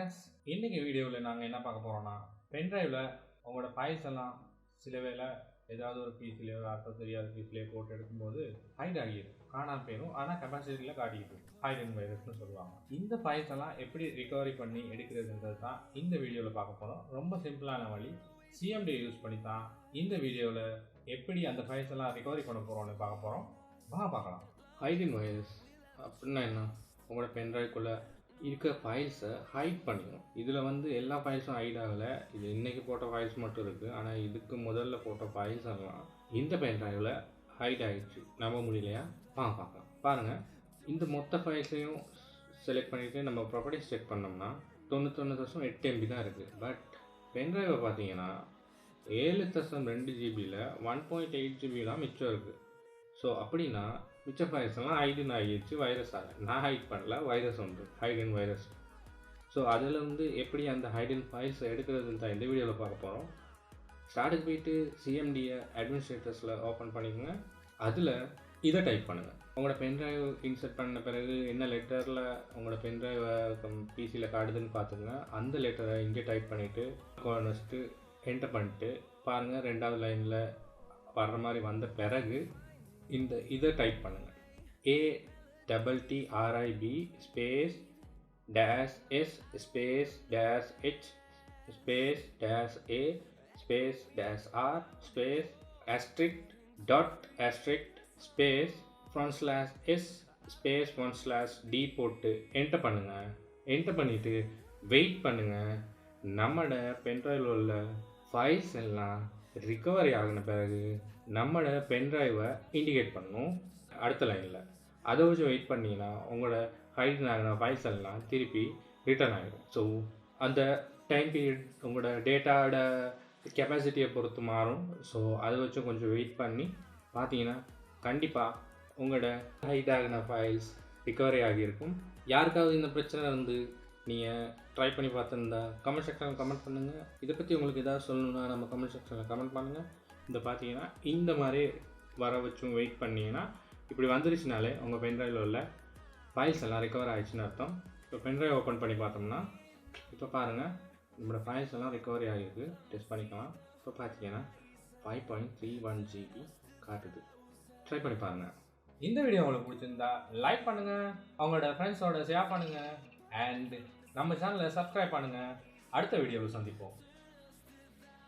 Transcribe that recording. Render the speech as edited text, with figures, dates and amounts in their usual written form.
Friends, இன்னைக்கு வீடியோவில் நாங்கள் என்ன பார்க்க போகிறோம்னா, பென்ட்ரைவில் உங்களோட ஃபைல்ஸ் எல்லாம் சில வேளை ஏதாவது ஒரு பீஸ்லேயோ அர்த்தம் தெரியாத பீஸ்லேயோ போட்டு எடுக்கும்போது ஹைட் ஆகிடும், காணாமல் போயிடும். ஆனால் கெப்பாசிட்டியில் காட்டிக்கிட்டு ஹைடன் வைரஸ்னு சொல்லுவாங்க. இந்த ஃபைல்ஸ் எல்லாம் எப்படி ரிகவரி பண்ணி எடுக்கிறதுன்றது தான் இந்த வீடியோவில் பார்க்க போகிறோம். ரொம்ப சிம்பிளான வழி, CMD யூஸ் பண்ணி தான் இந்த வீடியோவில் எப்படி அந்த ஃபைல்ஸ் எல்லாம் ரிகவரி பண்ண போகிறோம்னு பார்க்க போகிறோம். பார்க்கலாம். ஹைடன் வைரஸ் அப்படின்னா என்ன? உங்களோட பென்ட்ரைவ்க்குள்ளே இருக்க ஃபைல்ஸை ஹைட் பண்ணிடும். இதில் எல்லா ஃபைல்ஸும் ஹைட் ஆகலை. இது இன்றைக்கி போட்ட ஃபைல்ஸ் மட்டும் இருக்குது. ஆனால் இதுக்கு முதல்ல போட்ட ஃபைல்ஸ் எல்லாம் இந்த பென்ட்ரைவில் ஹைட் ஆகிடுச்சு. நம்ப முடியலையா? பார்க்கலாம். பாருங்கள், இந்த மொத்த ஃபைல்ஸையும் செலக்ட் பண்ணிவிட்டு நம்ம ப்ராப்பர்ட்டிஸ் செக் பண்ணோம்னா 99.8 MB தான் இருக்குது. பட் பென்ட்ரைவை பார்த்தீங்கன்னா 7.2 GBயில் 1.8 GB தான் மிச்சம் இருக்குது. ஸோ அப்படின்னா மிச்ச ஃபைல்ஸ் எல்லாம் ஹைடன் ஆகிடுச்சு, வைரஸ் ஆக. நான் ஹைட் பண்ணல, வைரஸ் உண்டு, ஹைடன் வைரஸ். ஸோ அதில் எப்படி அந்த ஹைடன் ஃபைல்ஸை எடுக்கிறதுன்னு தான் இந்த வீடியோவில் பார்க்க போகிறோம். ஸ்டார்ட்டுக்கு போயிட்டு CMDயை அட்மினிஸ்ட்ரேட்டர்ஸில் ஓப்பன் பண்ணிக்கோங்க. அதில் இதை டைப் பண்ணுங்கள். உங்களோட பென்ட்ரைவ் இன்சர்ட் பண்ண பிறகு என்ன லெட்டரில் உங்களோட பென்ட்ரைவை பிசியில் காட்டுதுன்னு பார்த்துங்க. அந்த லெட்டரை இங்கே டைப் பண்ணிவிட்டு வச்சுட்டு என்டர் பண்ணிட்டு பாருங்கள், 2வது லைனில் வர்ற மாதிரி வந்த பிறகு இதை டைப் பண்ணுங்கள். ATTRIB space dash S space dash H space dash A space dash R space asterisk dot asterisk space /S space /D போட்டு என்டர் பண்ணுங்கள். என்டர் பண்ணிவிட்டு வெயிட் பண்ணுங்கள். நம்மளோட பென்ட்ரைவில் உள்ள ஃபைல்ஸ் எல்லாம் ரிகவரி ஆகின பிறகு நம்மளோட பென்ட்ரைவை இண்டிகேட் பண்ணணும் அடுத்த லைனில். அதை வச்சு வெயிட் பண்ணிங்கன்னா உங்களோட ஹைடன் ஆகின ஃபைல்ஸ் எல்லாம் திருப்பி ரிட்டர்ன் ஆகிடும். ஸோ அந்த டைம் பீரியட் உங்களோட டேட்டாவோட கெப்பாசிட்டியை பொறுத்து மாறும். ஸோ அதை வச்சு கொஞ்சம் வெயிட் பண்ணி பார்த்தீங்கன்னா கண்டிப்பாக உங்களோட ஹைட் ஆகின ஃபைல்ஸ் ரிகவரி ஆகியிருக்கும். யாருக்காவது இந்த பிரச்சனை நீங்கள் ட்ரை பண்ணி பார்த்துருந்தா கமெண்ட் செக்ஷனில் கமெண்ட் பண்ணுங்கள். இதை பற்றி உங்களுக்கு ஏதாவது சொல்லணுன்னா நம்ம கமெண்ட் செக்ஷனில் கமெண்ட் பண்ணுங்கள். இந்த பார்த்தீங்கன்னா இந்த மாதிரி வர வச்சும் வெயிட் பண்ணிங்கன்னா இப்படி வந்துருச்சுனாலே உங்கள் பென்ட்ரைவில் உள்ள ஃபைல்ஸ் எல்லாம் ரிகவர் ஆகிடுச்சுன்னு அர்த்தம். இப்போ பென்ட்ரைவ் ஓப்பன் பண்ணி பார்த்தோம்னா இப்போ பாருங்கள், நம்மளோட ஃபைல்ஸ் எல்லாம் ரிகவரி ஆகிருக்கு. டெஸ்ட் பண்ணிக்கலாம். இப்போ பார்த்தீங்கன்னா 5.31 GB காட்டுது. ட்ரை பண்ணி பாருங்கள். இந்த வீடியோ உங்களுக்கு பிடிச்சிருந்தா லைக் பண்ணுங்கள், அவங்களோட ஃப்ரெண்ட்ஸோட ஷேர் பண்ணுங்கள், அண்ட் நம்ம சேனலை சப்ஸ்கிரைப் பண்ணுங்கள். அடுத்த வீடியோவில் சந்திப்போம்.